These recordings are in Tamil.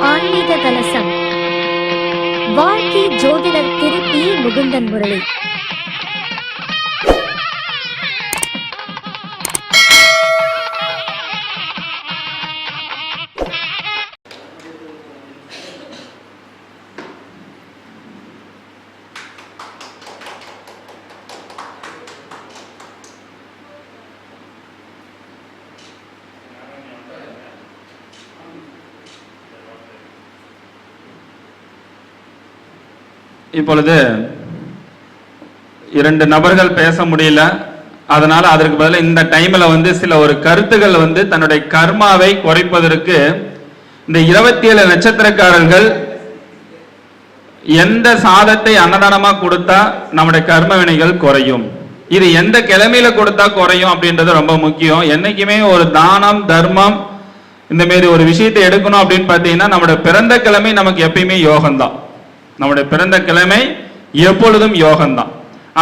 ஆன்மீக கலசம். வாழ்க்கை ஜோதிடர் திரு பி. முகுந்தன் முரளி. இப்பொழுது இரண்டு நபர்கள் பேச முடியல, அதனால அதற்கு பதிலாக இந்த டைம்ல சில ஒரு கருத்துக்கள் தன்னுடைய கர்மாவை குறைப்பதற்கு இந்த 27 நட்சத்திரக்காரர்கள் எந்த சாதத்தை அன்னதானமா கொடுத்தா நம்முடைய கர்ம வினைகள் குறையும், இது எந்த கிழமையில கொடுத்தா குறையும் அப்படின்றது ரொம்ப முக்கியம். என்னைக்குமே ஒரு தானம் தர்மம் இந்த மாதிரி ஒரு விஷயத்தை எடுக்கணும் அப்படின்னு பார்த்தீங்கன்னா நம்முடைய பிறந்த கிழமை நமக்கு எப்பயுமே யோகம்தான். நம்முடைய பிறந்த கிழமை எப்பொழுதும் யோகம்தான்.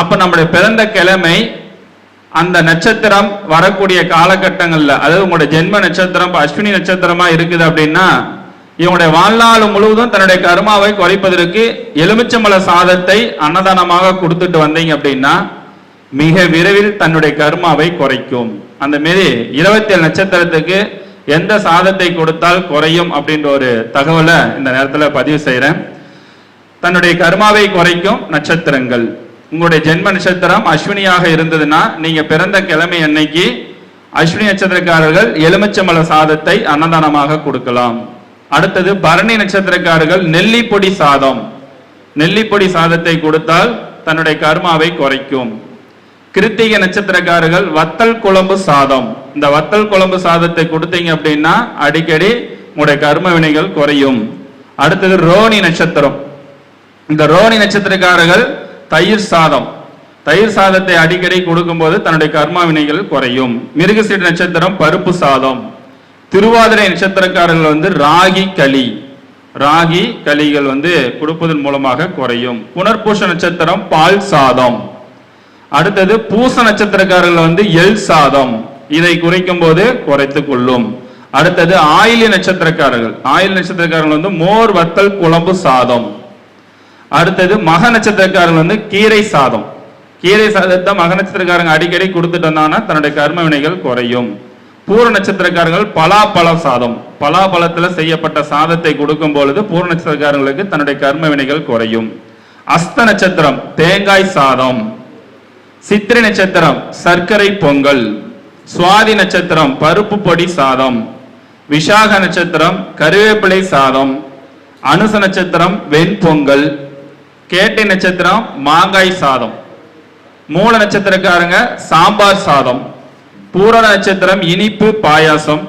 அப்ப நம்முடைய பிறந்த கிழமை அந்த நட்சத்திரம் வரக்கூடிய காலகட்டங்கள்ல, அதாவது உங்களுடைய ஜென்ம நட்சத்திரம் அஸ்வினி நட்சத்திரமா இருக்குது அப்படின்னா இவங்களுடைய வாழ்நாள் முழுவதும் தன்னுடைய கர்மாவை குறைப்பதற்கு எலுமிச்சம்பழ சாதத்தை அன்னதானமாக கொடுத்துட்டு வந்தீங்க அப்படின்னா மிக விரைவில் தன்னுடைய கர்மாவை குறைக்கும். அந்த மாரி 27 நட்சத்திரத்துக்கு எந்த சாதத்தை கொடுத்தால் குறையும் அப்படின்ற ஒரு தகவலை இந்த நேரத்தில் பதிவு செய்யறேன். தன்னுடைய கர்மாவை குறைக்கும் நட்சத்திரங்கள், உங்களுடைய ஜென்ம நட்சத்திரம் அஸ்வினியாக இருந்ததுன்னா நீங்க பிறந்த கிழமை அன்னைக்கு அஸ்வினி நட்சத்திரக்காரர்கள் எலுமிச்சம்பழ சாதத்தை அன்னதானமாக கொடுக்கலாம். அடுத்தது பரணி நட்சத்திரக்காரர்கள் நெல்லிப்பொடி சாதம், நெல்லிப்பொடி சாதத்தை கொடுத்தால் தன்னுடைய கர்மாவை குறைக்கும். கிருத்திகை நட்சத்திரக்காரர்கள் வத்தல் குழம்பு சாதம், இந்த வத்தல் குழம்பு சாதத்தை கொடுத்தீங்க அப்படின்னா அடிக்கடி உங்களுடைய கர்ம வினைகள் குறையும். அடுத்தது ரோனி நட்சத்திரம், இந்த ரோனி நட்சத்திரக்காரர்கள் தயிர் சாதம், தயிர் சாதத்தை அடிக்கடி கொடுக்கும் போது தன்னுடைய கர்மா வினைகள் குறையும். மிருகசீட நட்சத்திரம் பருப்பு சாதம். திருவாதிரை நட்சத்திரக்காரர்கள் ராகி களி, ராகி களிகள் கொடுப்பதன் மூலமாக குறையும். புனர்பூச நட்சத்திரம் பால் சாதம். அடுத்தது பூச நட்சத்திரக்காரர்கள் எள் சாதம், இதை குறைக்கும் போது குறைத்து கொள்ளும். அடுத்தது ஆயில்ய நட்சத்திரக்காரர்கள், ஆயில் நட்சத்திரக்காரர்கள் மோர் வத்தல் குழம்பு சாதம். அடுத்தது மக நட்சத்திரக்காரர்கள் கீரை சாதம், கீரை சாதத்தை மக நட்சத்திரக்காரங்க அடிக்கடி கொடுத்துட்டு வந்தாங்கன்னா தன்னுடைய கர்ம வினைகள் குறையும். பூர நட்சத்திரக்காரர்கள் பலாப்பழ சாதம், பலாப்பழத்துல செய்யப்பட்ட சாதத்தை கொடுக்கும் பொழுது பூர நட்சத்திரக்காரர்களுக்கு தன்னுடைய கர்ம வினைகள் குறையும். அஸ்த நட்சத்திரம் தேங்காய் சாதம். சித்திரை நட்சத்திரம் சர்க்கரை பொங்கல். சுவாதி நட்சத்திரம் பருப்பு பொடி சாதம். விசாக நட்சத்திரம் கருவேப்பிலை சாதம். அனுச நட்சத்திரம் வெண்பொங்கல். கேட்டை நட்சத்திரம் மாங்காய் சாதம். மூல நட்சத்திரக்காரங்க சாம்பார் சாதம். பூரண நட்சத்திரம் இனிப்பு பாயாசம்.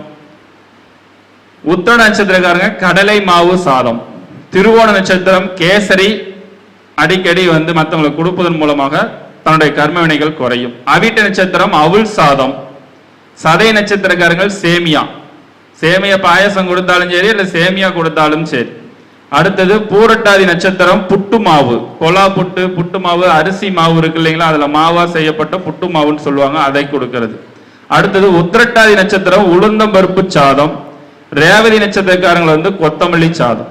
உத்தர நட்சத்திரக்காரங்க கடலை மாவு சாதம். திருவோண நட்சத்திரம் கேசரி அடிக்கடி மற்றவங்களுக்கு கொடுப்பதன் மூலமாக தன்னுடைய கர்ம வினைகள் குறையும். அவிட்ட நட்சத்திரம் அவுள் சாதம். சதை நட்சத்திரக்காரர்கள் சேமியா, சேமியா பாயசம் கொடுத்தாலும் சரி இல்ல சேமியா கொடுத்தாலும் சரி. அடுத்தது பூரட்டாதி நட்சத்திரம் புட்டு மாவு, கொலா புட்டு, புட்டு மாவு, அரிசி மாவு இருக்கு இல்லைங்களா, அதுல மாவா செய்யப்பட்ட புட்டு மாவுன்னு சொல்லுவாங்க, அதை கொடுக்கிறது. அடுத்தது உத்திரட்டாதி நட்சத்திரம் உளுந்தம்பருப்பு சாதம். ரேவதி நட்சத்திரக்காரங்கள் கொத்தமல்லி சாதம்.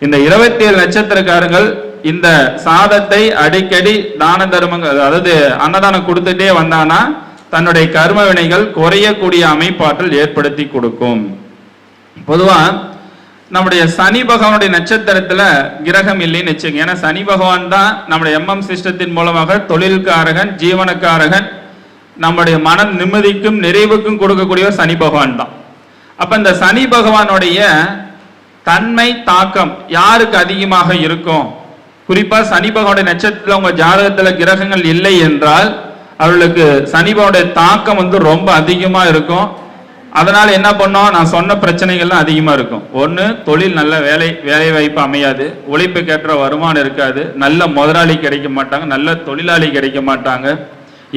இந்த 27 நட்சத்திரக்காரங்கள் இந்த சாதத்தை அடிக்கடி தான தர்மங்கள், அதாவது அன்னதானம் கொடுத்துட்டே வந்தானா தன்னுடைய கர்ம வினைகள் குறையக்கூடிய அமைப்பாற்றல் ஏற்படுத்தி கொடுக்கும். பொதுவா நம்முடைய சனி பகவானுடைய நட்சத்திரத்துல கிரகம் இல்லைன்னு வச்சுங்க, ஏன்னா சனி பகவான் தான் நம்முடைய எம்எம் சிஸ்டத்தின் மூலமாக தொழில்காரகன், ஜீவனக்காரகன், நம்முடைய மன நிம்மதிக்கும் நிறைவுக்கும் கொடுக்கக்கூடிய சனி பகவான் தான். அப்ப இந்த சனி பகவானுடைய தன்மை தாக்கம் யாருக்கு அதிகமாக இருக்கும்? குறிப்பா சனி பகவானுடைய நட்சத்திரத்துல உங்க ஜாதகத்துல கிரகங்கள் இல்லை என்றால் அவர்களுக்கு சனி பகவானுடைய தாக்கம் ரொம்ப அதிகமா இருக்கும். அதனால என்ன பண்ணோம், நான் சொன்ன பிரச்சனைகள்லாம் அதிகமா இருக்கும். ஒண்ணு, தொழில் நல்ல வேலை வாய்ப்பு அமையாது, உழைப்புக்கேற்ற வருமானம் இருக்காது, நல்ல முதலாளி கிடைக்க மாட்டாங்க, நல்ல தொழிலாளி கிடைக்க மாட்டாங்க,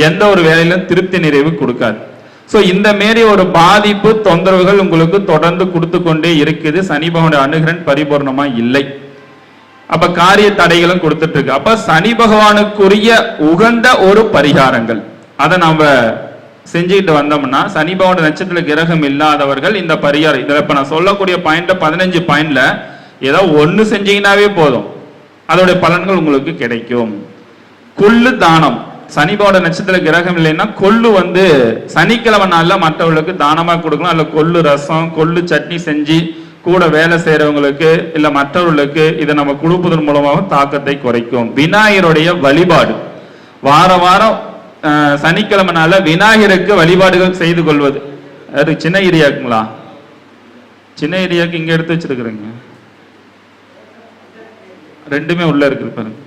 எந்த ஒரு வேலையிலும் திருப்தி நிறைவு கொடுக்காது. சோ இந்த மாரி ஒரு பாதிப்பு தொந்தரவுகள் உங்களுக்கு தொடர்ந்து கொடுத்து கொண்டே இருக்குது. சனி பகவானுடைய அனுகிரகம் பரிபூர்ணமா இல்லை. அப்ப காரிய தடைகளும் கொடுத்துட்டு இருக்கு. அப்ப சனி பகவானுக்குரிய உகந்த ஒரு பரிகாரங்கள் அதை நம்ம செஞ்சுக்கிட்டு வந்தோம்னா, சனி பகவான் நட்சத்திர கிரகம் இல்லாதவர்கள் இந்த பரிகாரம், இதில் இப்போ நான் சொல்லக்கூடிய பாயிண்ட் 15 பாயிண்ட்ல ஏதோ ஒன்று செஞ்சீங்கன்னாவே போதும், அதோடைய பலன்கள் உங்களுக்கு கிடைக்கும். கொள்ளு தானம், சனி பகவான் நட்சத்திர கிரகம் இல்லைன்னா கொள்ளு சனிக்கிழமை நாளில் மற்றவர்களுக்கு தானமாக கொடுக்கலாம். அதில் கொள்ளு ரசம், கொள்ளு சட்னி செஞ்சு கூட வேலை செய்யறவங்களுக்கு இல்ல மற்றவர்களுக்கு இதை நம்ம கொடுப்பதன் மூலமாக தாக்கத்தை குறைக்கும். விநாயகருடைய வழிபாடு, வார வாரம் சனிக்கிழமை நாள விநாயகருக்கு வழிபாடுகள் செய்து கொள்வது. அது சின்ன ஏரியாக்குங்களா? சின்ன ஏரியாவுக்கு இங்க எடுத்து வச்சிருக்கிறேங்க, ரெண்டுமே உள்ள இருக்கு பாருங்க.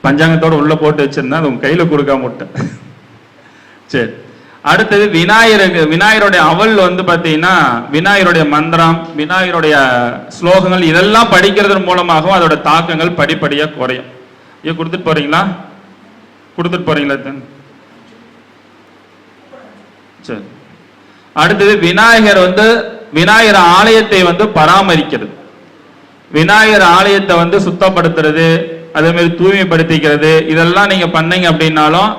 பஞ்சாங்கத்தோட உள்ள போட்டு வச்சிருந்தா அது உங்க கையில கொடுக்காம விட்டேன். சரி, அடுத்தது விநாயகருடைய அவல் பாத்தீங்கன்னா விநாயகருடைய மந்திரம், விநாயகருடைய ஸ்லோகங்கள் இதெல்லாம் படிக்கிறதன் மூலமாகவும் அதோட தாக்கங்கள் படிப்படியா குறையும். ஐயோ கொடுத்துட்டு போறீங்களா? கொடுத்துட்டு போறீங்களா? சரி, அடுத்தது விநாயகர் விநாயகர் ஆலயத்தை பராமரிக்கிறது, விநாயகர் ஆலயத்தை சுத்தப்படுத்துறது, அதே மாதிரி தூய்மைப்படுத்திக்கிறது, இதெல்லாம் நீங்க பண்ணீங்க அப்படின்னாலும்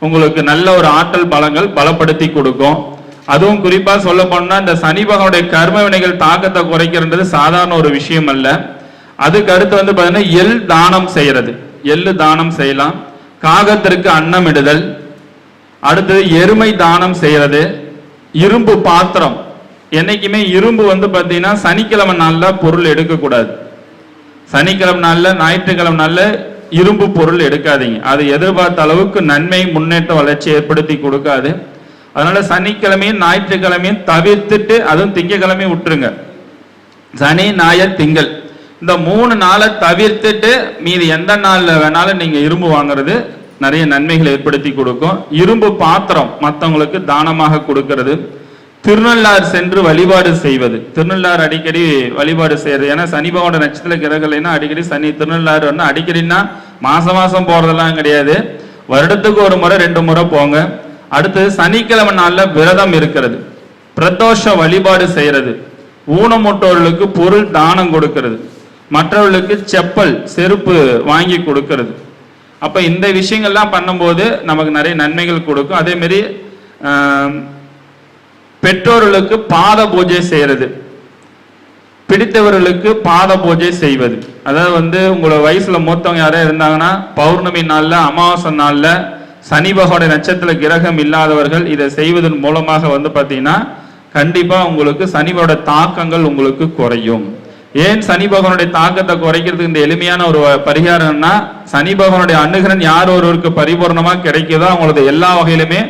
உங்களுக்கு நல்ல ஒரு ஆற்றல் பலங்கள் பலப்படுத்தி கொடுக்கும். அதுவும் குறிப்பா சொல்ல போனா இந்த சனி பகவானுடைய கர்ம வினைகள் தாக்கத்தை குறைக்கிறது சாதாரண ஒரு விஷயம் அல்ல. அதுக்கு அடுத்து பாத்தீங்கன்னா எள் தானம் செய்யறது, எள்ளு தானம் செய்யலாம். காகத்திற்கு அன்னம் இடுதல், அடுத்தது எருமை தானம் செய்யறது. இரும்பு பாத்திரம், என்னைக்குமே இரும்பு பாத்தீங்கன்னா சனிக்கிழமை நாள்ல பொருள் எடுக்கக்கூடாது. சனிக்கிழமை நாள்ல ஞாயிற்றுக்கிழமை நாள்ல இரும்பு பொருள் எடுக்காதீங்க, அது எதிர்பார்த்த அளவுக்கு நன்மை முன்னேற்ற வளர்ச்சி ஏற்படுத்தி கொடுக்காது. அதனால சனிக்கிழமையும் ஞாயிற்றுக்கிழமையும் தவிர்த்துட்டு, அதுவும் திங்கக்கிழமையும் விட்டுருங்க. சனி ஞாயிறு திங்கள் இந்த 3 நாளை தவிர்த்துட்டு மீதி எந்த நாள்ல வேணாலும் நீங்க இரும்பு வாங்குறது நிறைய நன்மைகளை ஏற்படுத்தி கொடுக்கும். இரும்பு பாத்திரம் மற்றவங்களுக்கு தானமாக கொடுக்கிறது. திருநள்ளாறு சென்று வழிபாடு செய்வது, திருநள்ளாறு அடிக்கடி வழிபாடு செய்யறது. ஏன்னா சனி பகவான் நட்சத்திர கிரகம்னா அடிக்கடி சனி திருநள்ளாறு அடிக்கடினா மாசம் போறதெல்லாம் கிடையாது, வருடத்துக்கு ஒரு முறை 2 முறை போங்க. அடுத்தது சனிக்கிழமை நாள்ல விரதம் இருக்கிறது, பிரதோஷ வழிபாடு செய்யறது, ஊனமுற்றோர்களுக்கு பொருள் தானம் கொடுக்கிறது, மற்றவர்களுக்கு செப்பல் செருப்பு வாங்கி கொடுக்கிறது. அப்ப இந்த விஷயங்கள்லாம் பண்ணும்போது நமக்கு நிறைய நன்மைகள் கொடுக்கும். அதே மாதிரி பெற்றோர்களுக்கு பாத பூஜை செய்யறது, பிடித்தவர்களுக்கு பாத பூஜை செய்வது. அதாவது உங்களோட வயசுல மூத்தவங்க யாரே இருந்தாங்கன்னா பௌர்ணமி நாள்ல அமாவாசை நாள்ல சனி பகவானுடைய நட்சத்திர கிரகம் இல்லாதவர்கள் இதை செய்வதன் மூலமாக பாத்தீங்கன்னா கண்டிப்பா உங்களுக்கு சனியோட தாக்கங்கள் உங்களுக்கு குறையும். ஏன் சனி பகவானுடைய தாக்கத்தை குறைக்கிறதுக்கு இந்த எளிமையான ஒரு பரிகாரம்னா, சனி பகவானுடைய அனுகிரகம் யார் ஒருவருக்கு பரிபூர்ணமா கிடைக்குதோ அவங்களது எல்லா வகையிலுமே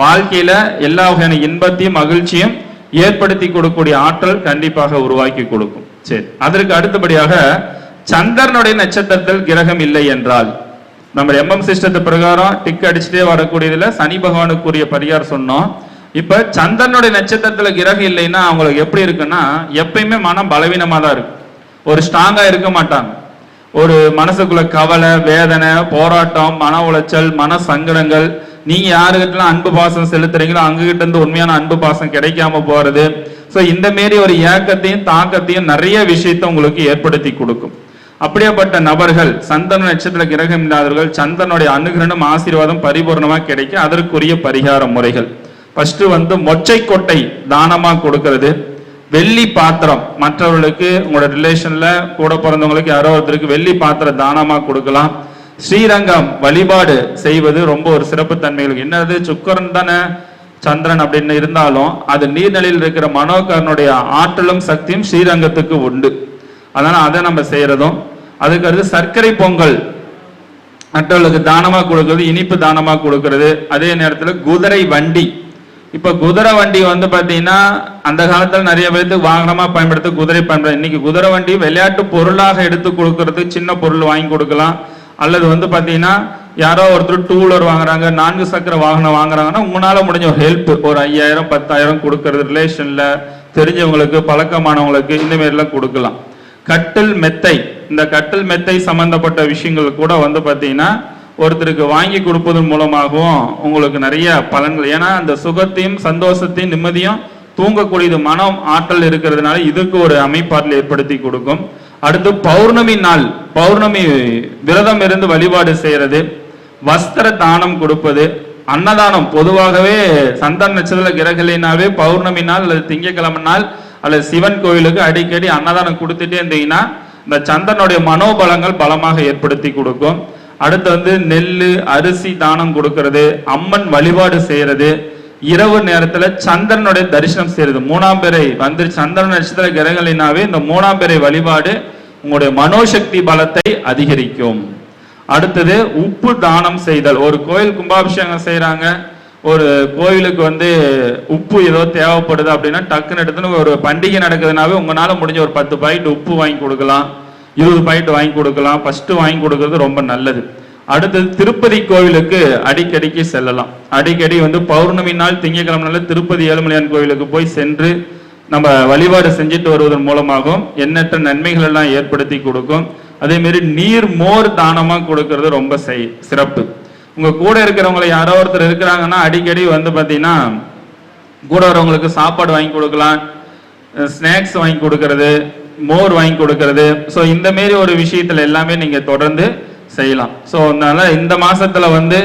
வாழ்க்கையில எல்லா வகையான இன்பத்தையும் மகிழ்ச்சியும் ஏற்படுத்தி கொடுக்கக்கூடிய ஆற்றல் கண்டிப்பாக உருவாக்கி கொடுக்கும். சரி, அதற்கு அடுத்தபடியாக சந்திரனுடைய நட்சத்திரத்தில் கிரகம் இல்லை என்றால், நம்ம எம்எம் சிஸ்டத்து பிரகாரம் டிக் அடிச்சுட்டே வரக்கூடியதுல சனி பகவானுக்குரிய பரிகாரம் சொன்னோம். இப்ப சந்திரனுடைய நட்சத்திரத்துல கிரகம் இல்லைன்னா அவங்களுக்கு எப்படி இருக்குன்னா எப்பயுமே மனம் பலவீனமா தான் இருக்கு, ஒரு ஸ்ட்ராங்கா இருக்க மாட்டாங்க. ஒரு மனசுக்குள்ள கவலை, வேதனை, போராட்டம், மன உளைச்சல், மன சங்கடங்கள், நீங்க யாருக்கிட்டலாம் அன்பு பாசம் செலுத்துறீங்களோ அங்ககிட்ட இருந்து உண்மையான அன்பு பாசம் கிடைக்காம போறது. சோ இந்த மாரி ஒரு ஏக்கத்தையும் தாக்கத்தையும் நிறைய விஷயத்தை உங்களுக்கு ஏற்படுத்தி கொடுக்கும். அப்படியேப்பட்ட நபர்கள் சந்திரன் நட்சத்திர கிரகம் இல்லாதவர்கள் சந்திரனுடைய அனுகிரகம் ஆசீர்வாதம் பரிபூர்ணமா கிடைக்க அதற்குரிய பரிகார முறைகள். ஃபர்ஸ்ட் மொச்சை கொட்டை தானமா கொடுக்கிறது, வெள்ளி பாத்திரம் மற்றவர்களுக்கு உங்களோட ரிலேஷன்ல கூட பிறந்தவங்களுக்கு யாரோ ஒருத்தருக்கு வெள்ளி பாத்திரம் தானமா கொடுக்கலாம். ஸ்ரீரங்கம் வழிபாடு செய்வது ரொம்ப ஒரு சிறப்பு தன்மைகளுக்கு. என்னது சுக்கரன் தானே சந்திரன் அப்படின்னு இருந்தாலும் அது நீர்நிலையில் இருக்கிற மனோகரனுடைய ஆற்றலும் சக்தியும் ஸ்ரீரங்கத்துக்கு உண்டு. அதனால அதை நம்ம செய்யறதும். அதுக்கு அடுத்து சர்க்கரை பொங்கல் மற்றவர்களுக்கு தானமா கொடுக்கறது, இனிப்பு தானமா கொடுக்கறது. அதே நேரத்தில் குதிரை வண்டி, இப்ப குதிரை வண்டி பாத்தீங்கன்னா அந்த காலத்துல நிறைய பேருக்கு வாகனமா பயன்படுத்த குதிரை பயன்படுத்த. இன்னைக்கு குதிரை வண்டி விளையாட்டு பொருளாக எடுத்து கொடுக்கறது, சின்ன பொருள் வாங்கி கொடுக்கலாம். அல்லது பாத்தீங்கன்னா யாரோ ஒருத்தர் 2 வீலர் வாங்குறாங்க, 4 சக்கர வாகனம் வாங்குறாங்கன்னா உங்களால முடிஞ்ச ஹெல்ப் ஒரு 5000 10,000 கொடுக்கறது, ரிலேஷன்ல தெரிஞ்சவங்களுக்கு பழக்கமானவங்களுக்கு இந்த மாதிரி எல்லாம் கொடுக்கலாம். கட்டில் மெத்தை, இந்த கட்டில் மெத்தை சம்பந்தப்பட்ட விஷயங்கள் கூட பாத்தீங்கன்னா ஒருத்தருக்கு வாங்கி கொடுப்பதன் மூலமாகவும் உங்களுக்கு நிறைய பலன்கள். ஏன்னா அந்த சுகத்தையும் சந்தோஷத்தையும் நிம்மதியும் தூங்கக்கூடியது மனம் ஆற்றல் இருக்கிறதுனால இதுக்கு ஒரு அமைப்பாற்றல் ஏற்படுத்தி கொடுக்கும். அடுத்து பௌர்ணமி நாள், பௌர்ணமி விரதம் இருந்து வழிபாடு செய்யறது, வஸ்திர தானம் கொடுப்பது, அன்னதானம் பொதுவாகவே சந்திர நட்சத்திர கிரகலினாவே பௌர்ணமி நாள் அல்லது திங்கட்கிழமை நாள் அல்லது சிவன் கோயிலுக்கு அடிக்கடி அன்னதானம் கொடுத்துட்டே இருந்தீங்கன்னா இந்த சந்திரனுடைய மனோபலங்கள் பலமாக ஏற்படுத்தி கொடுக்கும். அடுத்து வந்து நெல்லு அரிசி தானம் கொடுக்கறது, அம்மன் வழிபாடு செய்யறது, இரவு நேரத்துல சந்திரனுடைய தரிசனம் செய்யறது. 3ஆம் பிறை வந்து சந்திர நட்சத்திர கிரகங்களினாவே இந்த 3ஆம் பிறை வழிபாடு உங்களுடைய மனோசக்தி பலத்தை அதிகரிக்கும். அடுத்தது உப்பு தானம் செய்தல். ஒரு கோயில் கும்பாபிஷேகம் செய்யறாங்க, ஒரு கோயிலுக்கு வந்து உப்பு ஏதோ தேவைப்படுது அப்படின்னா டக்குன்னு எடுத்துன்னு ஒரு பண்டிகை நடக்குதுனாவே உங்களால முடிஞ்ச ஒரு 10 பாக்கெட் உப்பு வாங்கி கொடுக்கலாம், 20 பாக்கெட் வாங்கி கொடுக்கலாம். ஃபர்ஸ்ட் வாங்கி கொடுக்கறது ரொம்ப நல்லது. அடுத்தது திருப்பதி கோவிலுக்கு அடிக்கடிக்கு செல்லலாம். அடிக்கடி வந்து பௌர்ணமி நாள் திங்கட்கிழமை நாள் திருப்பதி ஏழுமலையான் கோவிலுக்கு போய் சென்று நம்ம வழிபாடு செஞ்சுட்டு வருவதன் மூலமாகவும் எண்ணற்ற நன்மைகள் எல்லாம் ஏற்படுத்தி கொடுக்கும். அதே மாதிரி நீர் மோர் தானமா கொடுக்கறது ரொம்ப சிறப்பு. உங்க கூட இருக்கிறவங்களை யாரோ ஒருத்தர் இருக்கிறாங்கன்னா அடிக்கடி வந்து பாத்தீங்கன்னா கூட வரவங்களுக்கு சாப்பாடு வாங்கி கொடுக்கலாம், ஸ்நாக்ஸ் வாங்கி கொடுக்கறது, மோர் வாங்கி கொடுக்கறது. ஸோ இந்த மாரி ஒரு விஷயத்துல எல்லாமே நீங்க தொடர்ந்து செய்யலாம். ஸோ அதனால இந்த மாசத்துல வந்து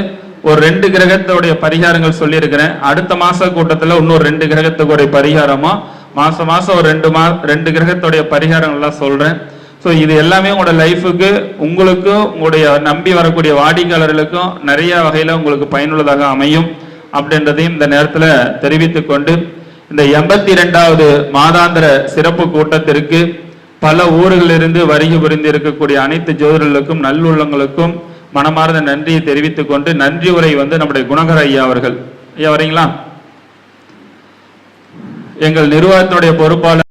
ஒரு 2 கிரகத்தோடைய பரிகாரங்கள் சொல்லியிருக்கிறேன். அடுத்த மாச கூட்டத்துல இன்னொரு 2 கிரகத்துக்குடைய பரிகாரமா மாசம் ஒரு 2 கிரகத்துடைய பரிகாரங்கள்லாம் சொல்றேன். ஸோ இது எல்லாமே உங்களோட லைஃபுக்கு உங்களுக்கும் உங்களுடைய நம்பி வரக்கூடிய வாடிக்கையாளர்களுக்கும் நிறைய வகையில உங்களுக்கு பயனுள்ளதாக அமையும் அப்படின்றதையும் இந்த நேரத்துல தெரிவித்துக் கொண்டு இந்த 82வது மாதாந்திர சிறப்பு கூட்டத்திற்கு பல ஊர்களிலிருந்து வருகை புரிந்து இருக்கக்கூடிய அனைத்து ஜோதிடர்களுக்கும் நல்லுள்ளங்களுக்கும் மனமார்ந்த நன்றியை தெரிவித்துக் கொண்டு நன்றி உரை வந்து நம்முடைய குணகர ஐயா அவர்கள். ஐயா வரீங்களா? எங்கள் நிர்வாகத்தினுடைய பொறுப்பாளர்